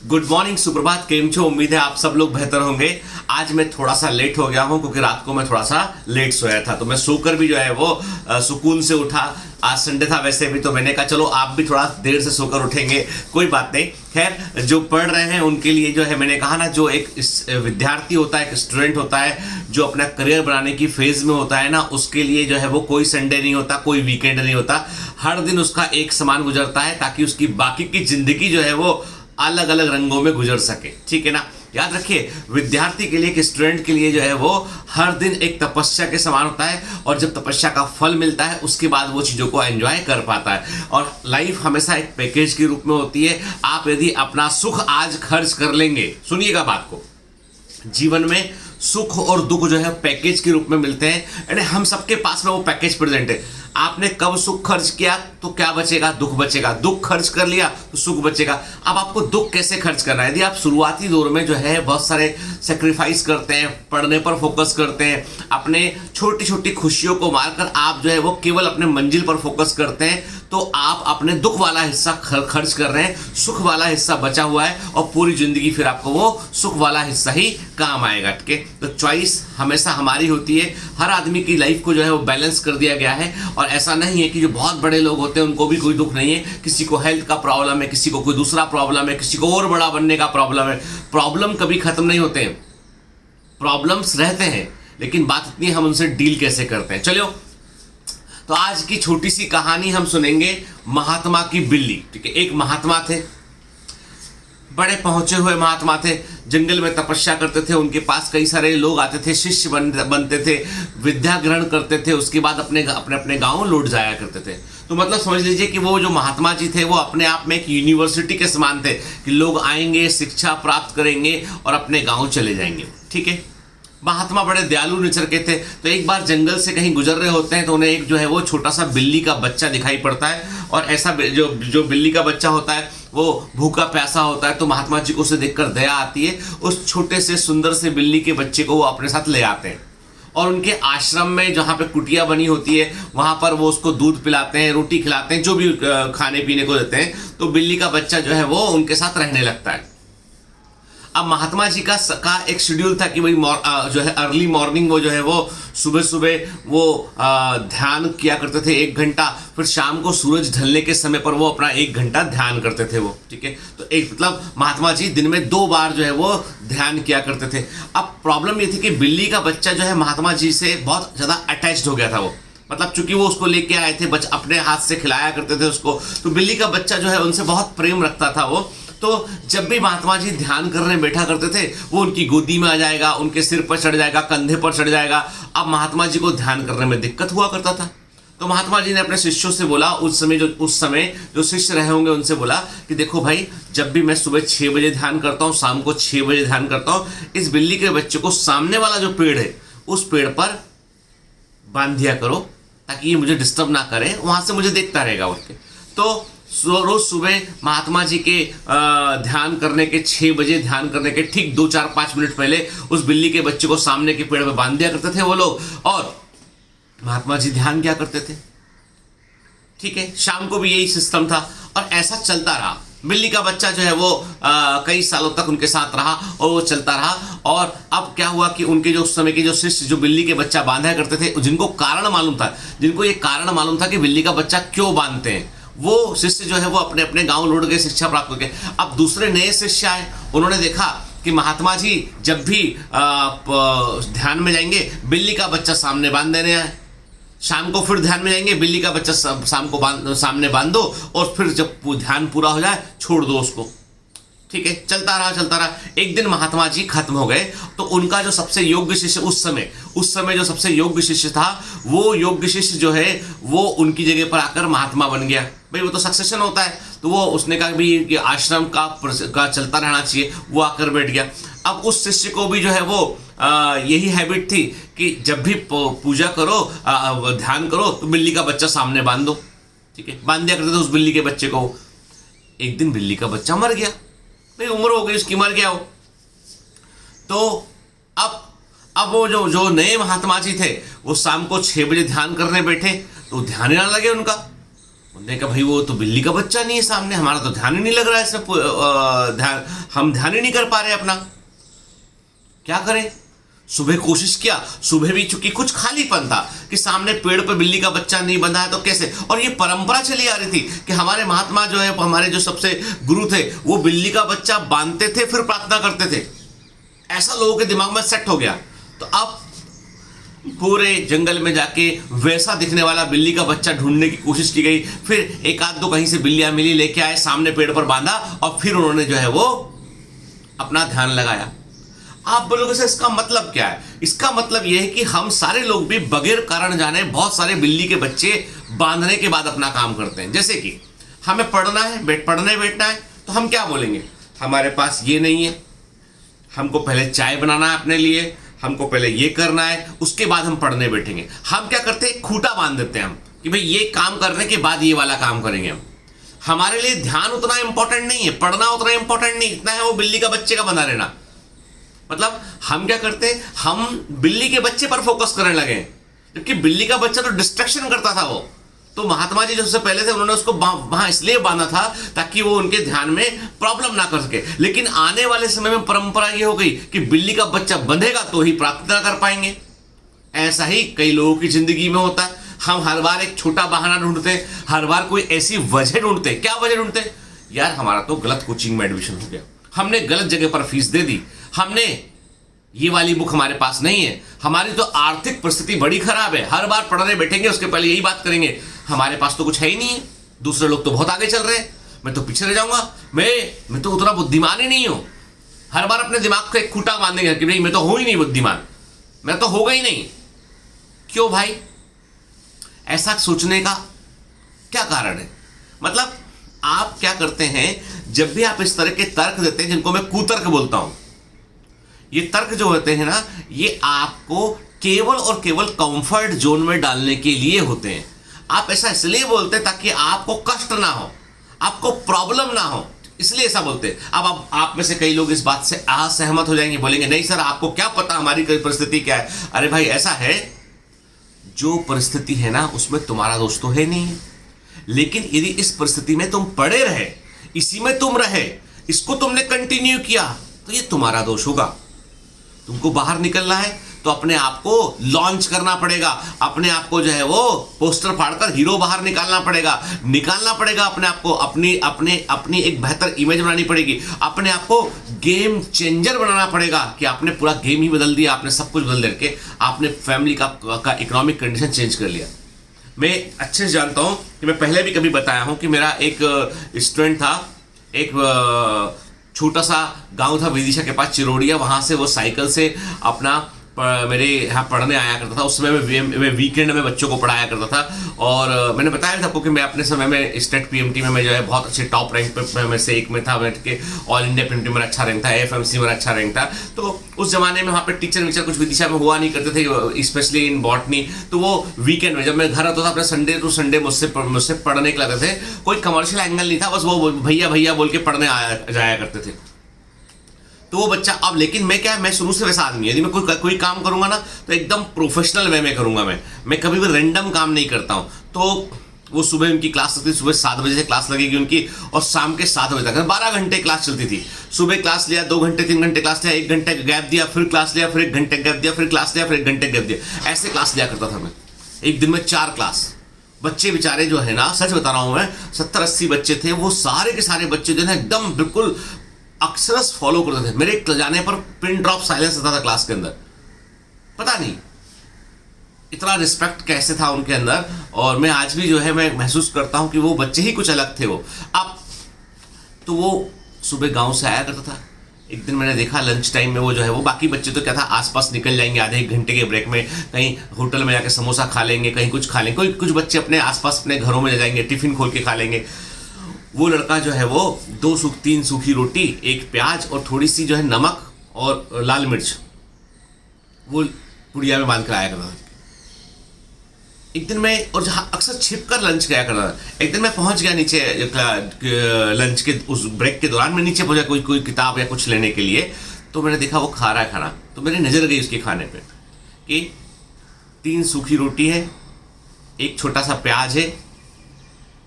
Good morning, सुप्रभात, केम छो। उम्मीद है आप सब लोग बेहतर होंगे। आज मैं थोड़ा सा लेट हो गया हूं क्योंकि रात को मैं थोड़ा सा लेट सोया था, तो मैं सोकर भी जो है वो सुकून से उठा। आज संडे था वैसे भी, तो मैंने कहा चलो आप भी थोड़ा देर से सोकर उठेंगे, कोई बात नहीं। खैर, जो पढ़ रहे हैं उनके लिए जो है, मैंने कहा ना, जो एक विद्यार्थी होता है, एक स्टूडेंट होता है, जो अपना करियर बनाने की फेज में होता है ना, उसके लिए जो है वो कोई संडे नहीं होता, कोई वीकेंड नहीं होता। हर दिन उसका एक समान गुजरता है ताकि उसकी बाकी की जिंदगी जो है वो अलग अलग रंगों में गुजर सके। ठीक है ना। याद रखिए, विद्यार्थी के लिए, एक स्टूडेंट के लिए जो है वो हर दिन एक तपस्या के समान होता है, और जब तपस्या का फल मिलता है उसके बाद वो चीजों को एंजॉय कर पाता है। और लाइफ हमेशा एक पैकेज के रूप में होती है। आप यदि अपना सुख आज खर्च कर लेंगे, सुनिएगा बात को, जीवन में सुख और दुख जो है पैकेज के रूप में मिलते हैं, यानी हम सबके पास में वो पैकेज प्रेजेंट है। आपने कब सुख खर्च किया तो क्या बचेगा? दुख बचेगा। दुख खर्च कर लिया तो सुख बचेगा। अब आपको दुख कैसे खर्च करना है? यदि आप शुरुआती दौर में जो है बहुत सारे सेक्रीफाइस करते हैं, पढ़ने पर फोकस करते हैं, अपने छोटी छोटी खुशियों को मारकर आप जो है वो केवल अपने मंजिल पर फोकस करते हैं, तो आप अपने दुख वाला हिस्सा खर्च कर रहे हैं। सुख वाला हिस्सा बचा हुआ है और पूरी जिंदगी फिर आपको वो सुख वाला हिस्सा ही काम आएगा। ठीक है, तो चॉइस हमेशा हमारी होती है। हर आदमी की लाइफ को जो है वो बैलेंस कर दिया गया है, और ऐसा नहीं है कि जो बहुत बड़े लोग होते हैं उनको भी कोई दुख नहीं है। किसी को हेल्थ का प्रॉब्लम है, किसी को कोई दूसरा प्रॉब्लम है, किसी को और बड़ा बनने का प्रॉब्लम है। प्रॉब्लम कभी खत्म नहीं होते हैं, प्रॉब्लम्स रहते हैं, लेकिन बात इतनी है हम उनसे डील कैसे करते हैं। चलो, तो आज की छोटी सी कहानी हम सुनेंगे महात्मा की बिल्ली। ठीक है, एक महात्मा थे, बड़े पहुंचे हुए महात्मा थे, जंगल में तपस्या करते थे। उनके पास कई सारे लोग आते थे, शिष्य बनते थे, विद्या ग्रहण करते थे, उसके बाद अपने अपने गांव लौट जाया करते थे। तो मतलब समझ लीजिए कि वो जो महात्मा जी थे वो अपने आप में एक यूनिवर्सिटी के समान थे, कि लोग आएंगे, शिक्षा प्राप्त करेंगे और अपने गाँव चले जाएंगे। ठीक है, महात्मा बड़े दयालु नेचर के थे। तो एक बार जंगल से कहीं गुजर रहे होते हैं तो उन्हें एक जो है वो छोटा सा बिल्ली का बच्चा दिखाई पड़ता है, और ऐसा जो बिल्ली का बच्चा होता है वो भूखा प्यासा होता है। तो महात्मा जी को उसे देखकर दया आती है। उस छोटे से सुंदर से बिल्ली के बच्चे को वो अपने साथ ले आते हैं, और उनके आश्रम में जहाँ पे कुटिया बनी होती है वहाँ पर वो उसको दूध पिलाते हैं, रोटी खिलाते हैं, जो भी खाने पीने को देते हैं। तो बिल्ली का बच्चा जो है वो उनके साथ रहने लगता है। अब महात्मा जी का एक शेड्यूल था कि भाई जो है अर्ली मॉर्निंग वो जो है वो सुबह सुबह वो ध्यान किया करते थे 1 घंटा, फिर शाम को सूरज ढलने के समय पर वो अपना 1 घंटा ध्यान करते थे वो। ठीक है, तो एक मतलब महात्मा जी दिन में 2 बार जो है वो ध्यान किया करते थे। अब प्रॉब्लम ये थी कि बिल्ली का बच्चा जो है महात्मा जी से बहुत ज़्यादा अटैच्ड हो गया था वो, मतलब चूंकि वो उसको लेके आए थे, अपने हाथ से खिलाया करते थे उसको, तो बिल्ली का बच्चा जो है उनसे बहुत प्रेम रखता था वो। तो जब भी महात्मा जी ध्यान करने बैठा करते थे वो उनकी गोदी में आ जाएगा, उनके सिर पर चढ़ जाएगा, कंधे पर चढ़ जाएगा। अब महात्मा जी को ध्यान करने में दिक्कत हुआ करता था। तो महात्मा जी ने अपने शिष्यों से बोला, उस समय जो शिष्य रहे होंगे उनसे बोला कि देखो भाई, जब भी मैं सुबह 6 बजे ध्यान करता हूँ, शाम को 6 बजे ध्यान करता हूँ, इस बिल्ली के बच्चे को सामने वाला जो पेड़ है उस पेड़ पर बांध दिया करो ताकि ये मुझे डिस्टर्ब ना करे, वहां से मुझे देखता रहेगा उठ के। तो रोज सुबह महात्मा जी के ध्यान करने के 6 बजे ध्यान करने के ठीक 2-4-5 मिनट पहले उस बिल्ली के बच्चे को सामने के पेड़ पे बांध दिया करते थे वो लोग, और महात्मा जी ध्यान किया करते थे। ठीक है, शाम को भी यही सिस्टम था, और ऐसा चलता रहा। बिल्ली का बच्चा जो है वो कई सालों तक उनके साथ रहा और वो चलता रहा। और अब क्या हुआ कि उनके जो उस समय के जो शिष्य जो बिल्ली के बच्चा बांधा करते थे, जिनको ये कारण मालूम था कि बिल्ली का बच्चा क्यों बांधते हैं, वो शिष्य जो है वो अपने अपने गांव लौट गए शिक्षा प्राप्त करके। अब दूसरे नए शिष्य आए, उन्होंने देखा कि महात्मा जी जब भी ध्यान में जाएंगे बिल्ली का बच्चा सामने बांध देने आए, शाम को फिर ध्यान में जाएंगे बिल्ली का बच्चा शाम को सामने बांध दो, और फिर जब ध्यान पूरा हो जाए छोड़ दो उसको। ठीक है, चलता रहा। एक दिन महात्मा जी खत्म हो गए, तो उनका जो सबसे योग्य शिष्य उस समय जो सबसे योग्य शिष्य था, वो योग्य शिष्य जो है वो उनकी जगह पर आकर महात्मा बन गया। भाई वो तो सक्सेशन होता है, तो वो उसने कहा भी कि आश्रम का चलता रहना चाहिए, वो आकर बैठ गया। अब उस शिष्य को भी जो है वो यही हैबिट थी कि जब भी पूजा करो, ध्यान करो, तो बिल्ली का बच्चा सामने बांध दो। ठीक है, बांध दिया करते थे उस बिल्ली के बच्चे को। एक दिन बिल्ली का बच्चा मर गया, भाई उम्र हो गई उसकी, मर गया वो। तो अब वो जो नए महात्मा जी थे वो शाम को 6 बजे ध्यान करने बैठे, तो ध्यान ही ना लगे उनका। उन्होंने कहा भाई वो तो बिल्ली का बच्चा नहीं है सामने, हमारा तो ध्यान ही नहीं लग रहा है इसमें, हम ध्यान ही नहीं कर पा रहे अपना, क्या करें। सुबह कोशिश किया, सुबह भी चूंकि कुछ खालीपन था कि सामने पेड़ पर बिल्ली का बच्चा नहीं बंधा है तो कैसे, और ये परंपरा चली आ रही थी कि हमारे महात्मा जो है, हमारे जो सबसे गुरु थे, वो बिल्ली का बच्चा बांधते थे फिर प्रार्थना करते थे, ऐसा लोगों के दिमाग में सेट हो गया। तो अब पूरे जंगल में जाके वैसा दिखने वाला बिल्ली का बच्चा ढूंढने की कोशिश की गई, फिर एक आध दो कहीं से बिल्लियां मिली, लेके आए, सामने पेड़ पर बांधा और फिर उन्होंने जो है वो अपना ध्यान लगाया। आप बोलोगे सर इसका मतलब क्या है? इसका मतलब यह है कि हम सारे लोग भी बगैर कारण जाने बहुत सारे बिल्ली के बच्चे बांधने के बाद अपना काम करते हैं। जैसे कि हमें पढ़ना है, पढ़ने बैठना है, तो हम क्या बोलेंगे, हमारे पास ये नहीं है, हमको पहले चाय बनाना है अपने लिए, हमको पहले ये करना है, उसके बाद हम पढ़ने बैठेंगे। हम क्या करते हैं, खूंटा बांध देते हैं हम कि भाई ये काम करने के बाद ये वाला काम करेंगे हम। हमारे लिए ध्यान उतना इंपॉर्टेंट नहीं है, पढ़ना उतना इंपॉर्टेंट नहीं, इतना है वो बिल्ली का बच्चे का बना रहना। मतलब हम क्या करते हैं, हम बिल्ली के बच्चे पर फोकस करने लगे, क्योंकि बिल्ली का बच्चा तो डिस्ट्रैक्शन करता था वो। तो महात्मा जी जो सबसे पहले थे उन्होंने उसको वहां इसलिए बांधा था ताकि वो उनके ध्यान में प्रॉब्लम ना कर सके। लेकिन आने वाले समय में परंपरा ये हो गई कि बिल्ली का बच्चा बंधेगा तो ही प्रार्थना कर पाएंगे। ऐसा ही कई लोगों की जिंदगी में होता है। हम हर बार एक छोटा बहाना ढूंढते हैं, हर बार कोई ऐसी वजह ढूंढते हैं। क्या वजह ढूंढते हैं? यार हमारा तो गलत कोचिंग में एडमिशन हो गया, हमने गलत जगह पर फीस दे दी, हमने ये वाली बुक हमारे पास नहीं है, हमारी तो आर्थिक परिस्थिति बड़ी खराब है। हर बार पढ़ने बैठेंगे उसके पहले यही बात करेंगे, हमारे पास तो कुछ है ही नहीं है, दूसरे लोग तो बहुत आगे चल रहे हैं, मैं तो पीछे रह जाऊंगा, मैं तो उतना बुद्धिमान ही नहीं हूं। हर बार अपने दिमाग को एक खूंटा बांधेंगे कि भाई मैं तो हूं ही नहीं बुद्धिमान, मैं तो होगा ही नहीं। क्यों भाई? ऐसा सोचने का क्या कारण है? मतलब आप क्या करते हैं, जब भी आप इस तरह के तर्क देते हैं जिनको मैं कुतर्क बोलता हूं, ये तर्क जो होते हैं ना, ये आपको केवल और केवल कंफर्ट जोन में डालने के लिए होते हैं। आप ऐसा इसलिए बोलते हैं ताकि आपको कष्ट ना हो, आपको प्रॉब्लम ना हो, इसलिए ऐसा बोलते हैं। अब आप में से कई लोग इस बात से असहमत हो जाएंगे, बोलेंगे नहीं सर आपको क्या पता हमारी परिस्थिति क्या है। अरे भाई ऐसा है, जो परिस्थिति है ना उसमें तुम्हारा दोष तो है नहीं, लेकिन यदि इस परिस्थिति में तुम पड़े रहे, इसी में तुम रहे, इसको तुमने कंटिन्यू किया, तो ये तुम्हारा दोष होगा। तुमको बाहर निकलना है तो अपने आप को लॉन्च करना पड़ेगा, अपने आप को जो है वो पोस्टर फाड़कर हीरो बाहर निकालना पड़ेगा अपने आप को, अपनी एक बेहतर इमेज बनानी पड़ेगी, अपने आप को गेम चेंजर बनाना पड़ेगा कि आपने पूरा गेम ही बदल दिया, आपने सब कुछ बदल करके आपने फैमिली का इकोनॉमिक कंडीशन चेंज कर लिया। मैं अच्छे से जानता हूं कि मैं पहले भी कभी बताया हूं कि मेरा एक स्टूडेंट था, एक छोटा सा गांव था विदिशा के पास, चिरोड़िया, वहां से वो साइकिल से अपना मेरे यहाँ पढ़ने आया करता था। उस समय मैं वीकेंड में बच्चों को पढ़ाया करता था। और मैंने बताया था आपको कि मैं अपने समय में स्टेट पीएमटी में मैं जो है बहुत अच्छे टॉप रैंक पे में से एक में था, बैठ के ऑल इंडिया पीएमटी मेरा अच्छा रैंक था, एफएमसी मेरा अच्छा रैंक था। तो उस जमाने में वहाँ पे टीचर वीचर कुछ विदिशा में हुआ नहीं करते थे, स्पेशली इन बॉटनी। तो वो वीकेंड में जब मैं घर आता था अपने संडे टू संडे मुझसे पढ़ने के लाते थे। कोई कमर्शियल एंगल नहीं था, बस वो भैया भैया बोल के पढ़ने जाया करते थे। तो वो बच्चा, अब लेकिन मैं शुरू से वैसा आदमी, यदि मैं कोई काम करूंगा ना तो एकदम प्रोफेशनल वे में करूंगा। मैं कभी भी रैंडम काम नहीं करता हूं। तो वो सुबह उनकी क्लास लगती थी, सुबह 7 बजे से क्लास लगेगी उनकी और शाम के 7 बजे तक 12 घंटे क्लास चलती थी। सुबह क्लास लिया, 2 घंटे 3 घंटे क्लास लिया, 1 घंटे गैप दिया, फिर क्लास लिया, फिर 1 घंटे गैप दिया, फिर क्लास लिया, फिर 1 घंटे गैप दिया, ऐसे क्लास लिया करता था मैं। एक दिन में 4 क्लास। बच्चे बेचारे जो है ना, सच बता रहा हूं मैं, 70-80 बच्चे थे, वो सारे के सारे बच्चे जो है एकदम बिल्कुल अक्षरश फॉलो करते थे। मेरे जाने पर पिन ड्रॉप साइलेंस आता था क्लास के अंदर, पता नहीं इतना रिस्पेक्ट कैसे था उनके अंदर। और मैं आज भी जो है मैं महसूस करता हूं कि वो बच्चे ही कुछ अलग थे वो। अब तो वो सुबह गांव से आया करता था। एक दिन मैंने देखा लंच टाइम में वो जो है वो, बाकी बच्चे तो क्या था आसपास निकल जाएंगे आधे 1 घंटे के ब्रेक में, कहीं होटल में जाके समोसा खा लेंगे, कहीं कुछ खा लेंगे, कुछ बच्चे अपने आसपास अपने घरों में जाएंगे, टिफिन खोल के खा लेंगे। वो लड़का जो है वो 3 सूखी रोटी, 1 प्याज और थोड़ी सी जो है नमक और लाल मिर्च वो पुड़िया में बांध कर आया करता था। एक दिन मैं, और जहाँ अक्सर छिप कर लंच किया करता था, एक दिन मैं पहुंच गया नीचे लंच के उस ब्रेक के दौरान मैं नीचे पहुंचा कोई किताब या कुछ लेने के लिए। तो मैंने देखा वो खा रहा है खाना, तो मेरी नज़र गई उसके खाने पे कि 3 सूखी रोटी है, 1 छोटा सा प्याज है,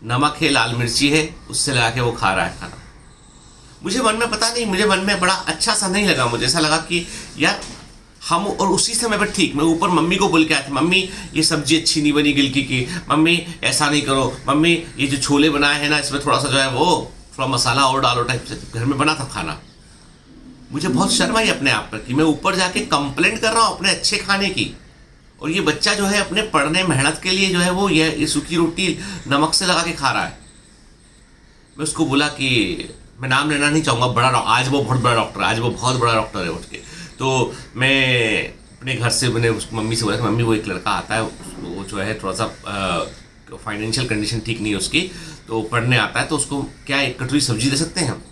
नमक है, लाल मिर्ची है, उससे लगा के वो खा रहा है खाना। मुझे मन में पता नहीं, मुझे मन में बड़ा अच्छा सा नहीं लगा, मुझे ऐसा लगा कि यार हम, और उसी समय पर ठीक मैं ऊपर मम्मी को बोल के आया था, मम्मी ये सब्जी अच्छी नहीं बनी गिलकी की, मम्मी ऐसा नहीं करो, मम्मी ये जो छोले बनाए हैं ना इसमें थोड़ा सा जो है वो थोड़ा मसाला और डालो टाइप से। घर में बना था खाना। मुझे बहुत शर्म आई अपने आप पर कि मैं ऊपर जाके कंप्लेंट कर रहा हूँ अपने अच्छे खाने की, और ये बच्चा जो है अपने पढ़ने मेहनत के लिए जो है वो ये सूखी रोटी नमक से लगा के खा रहा है। मैं उसको बोला कि मैं नाम लेना नहीं चाहूँगा, बड़ा आज वो बहुत बड़ा डॉक्टर है, आज वो बहुत बड़ा डॉक्टर है उठ के। तो मैं अपने घर से मैंने उसको मम्मी से बोला कि मम्मी वो एक लड़का आता है, वो जो है थोड़ा सा फाइनेंशियल कंडीशन ठीक नहीं है उसकी, तो पढ़ने आता है, तो उसको क्या एक कटोरी सब्जी दे सकते हैं हम?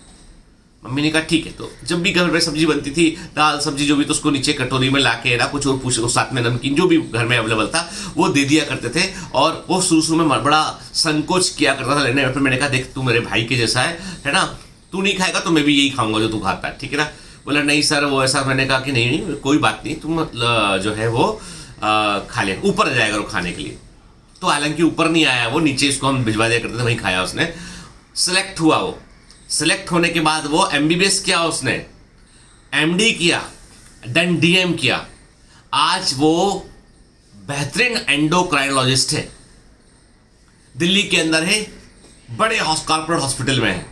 मम्मी ने कहा ठीक है। तो जब भी घर में सब्जी बनती थी, दाल सब्जी जो भी, तो उसको नीचे कटोरी में ला के ना कुछ और पूछ, साथ में नमकीन जो भी घर में अवेलेबल था वो दे दिया करते थे। और वो शुरू में बड़ा संकोच किया करता था लेने में। फिर मैंने कहा देख तू मेरे भाई के जैसा है ना, तू नहीं खाएगा तो मैं भी यही खाऊंगा जो तू खाता है, ठीक है ना। बोला नहीं सर वो ऐसा। मैंने कहा कि नहीं कोई बात नहीं, तुम जो है वो खा ले, ऊपर जाएगा वो खाने के लिए। तो हालांकि ऊपर नहीं आया वो, नीचे इसको हम भिजवा दिया करते थे, वहीं खाया उसने। सिलेक्ट हुआ वो, सिलेक्ट होने के बाद वो MBBS किया, उसने MD किया, देन DM किया। आज वो बेहतरीन एंडोक्राइनोलॉजिस्ट है, दिल्ली के अंदर है, बड़े कॉर्पोरेट हॉस्पिटल में है।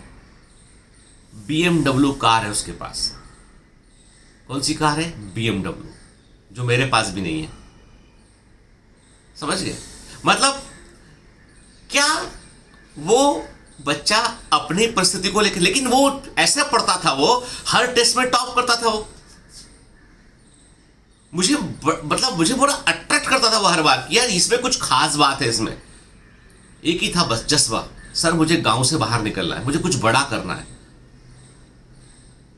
BMW कार है उसके पास। कौन सी कार है? BMW, जो मेरे पास भी नहीं है। समझ गए? मतलब क्या वो बच्चा अपनी परिस्थिति को लेकर, लेकिन वो ऐसे पढ़ता था, वो हर टेस्ट में टॉप करता था। वो मुझे मतलब मुझे बड़ा अट्रैक्ट करता था वो हर बार, यार इसमें कुछ खास बात है। इसमें एक ही था बस जज्बा, सर मुझे गांव से बाहर निकलना है, मुझे कुछ बड़ा करना है।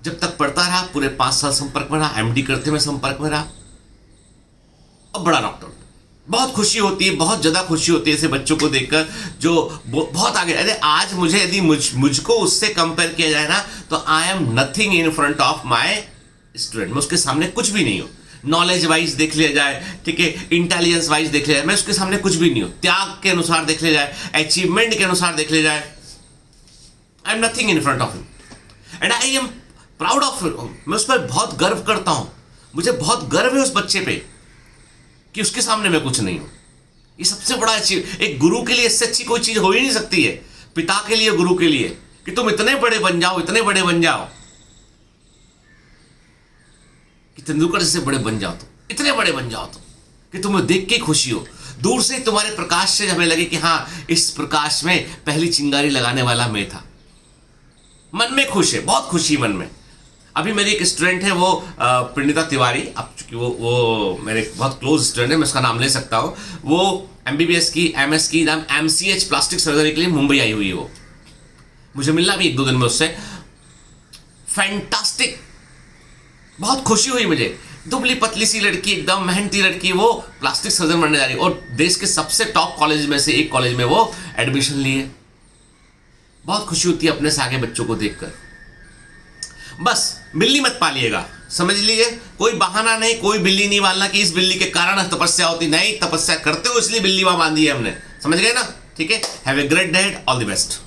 जब तक पढ़ता रहा, पूरे 5 साल संपर्क में रहा, MD करते में संपर्क में रहा, अब बड़ा डॉक्टर। बहुत खुशी होती है, बहुत ज्यादा खुशी होती है ऐसे बच्चों को देखकर जो बहुत आगे। अरे आज मुझे यदि मुझको उससे कंपेयर किया जाए ना, तो I am nothing in front of my student. मैं उसके सामने कुछ भी नहीं हूं। नॉलेज वाइज देख लिया जाए, ठीक है, इंटेलिजेंस वाइज देख लिया जाए, मैं उसके सामने कुछ भी नहीं हूं। त्याग के अनुसार देख लिया जाए, अचीवमेंट के अनुसार देख लिया जाए, I am nothing in front of him and I am proud of. मैं उस पर बहुत गर्व करता हूं। मुझे बहुत गर्व है उस बच्चे पे कि उसके सामने मैं कुछ नहीं हूं। ये सबसे बड़ा अचीव, एक गुरु के लिए इससे अच्छी कोई चीज हो ही नहीं सकती है। पिता के लिए, गुरु के लिए, कि तुम इतने बड़े बन जाओ, इतने बड़े बन जाओ कि तेंदुलकर जैसे बड़े बन जाओ, तो इतने बड़े बन जाओ तो कि तुम्हें देख के खुशी हो। दूर से तुम्हारे प्रकाश से हमें लगे कि हाँ इस प्रकाश में पहली चिंगारी लगाने वाला मैं था। मन में खुश है, बहुत खुशी मन में। अभी मेरी एक स्टूडेंट है, वो प्रणीता तिवारी, अब चूंकि वो मेरे बहुत क्लोज स्टूडेंट है, मैं उसका नाम ले सकता हूँ। वो MBBS की, MS की, नाम MCH प्लास्टिक सर्जरी के लिए मुंबई आई हुई है। वो मुझे मिलना भी 1-2 दिन में उससे। फैंटास्टिक, बहुत खुशी हुई मुझे। दुबली पतली सी लड़की, एकदम मेहनती लड़की, वो प्लास्टिक सर्जन बनने जा रही है और देश के सबसे टॉप कॉलेज में से एक कॉलेज में वो एडमिशन लिए। बहुत खुशी होती है अपने से आगे बच्चों को देखकर। बस बिल्ली मत पालिएगा, समझ लीजिए, कोई बहाना नहीं, कोई बिल्ली नहीं पालना कि इस बिल्ली के कारण तपस्या होती। नहीं, तपस्या करते हो इसलिए बिल्ली वहां बांधी है हमने, समझ गए ना? ठीक है, have a great day, all the best.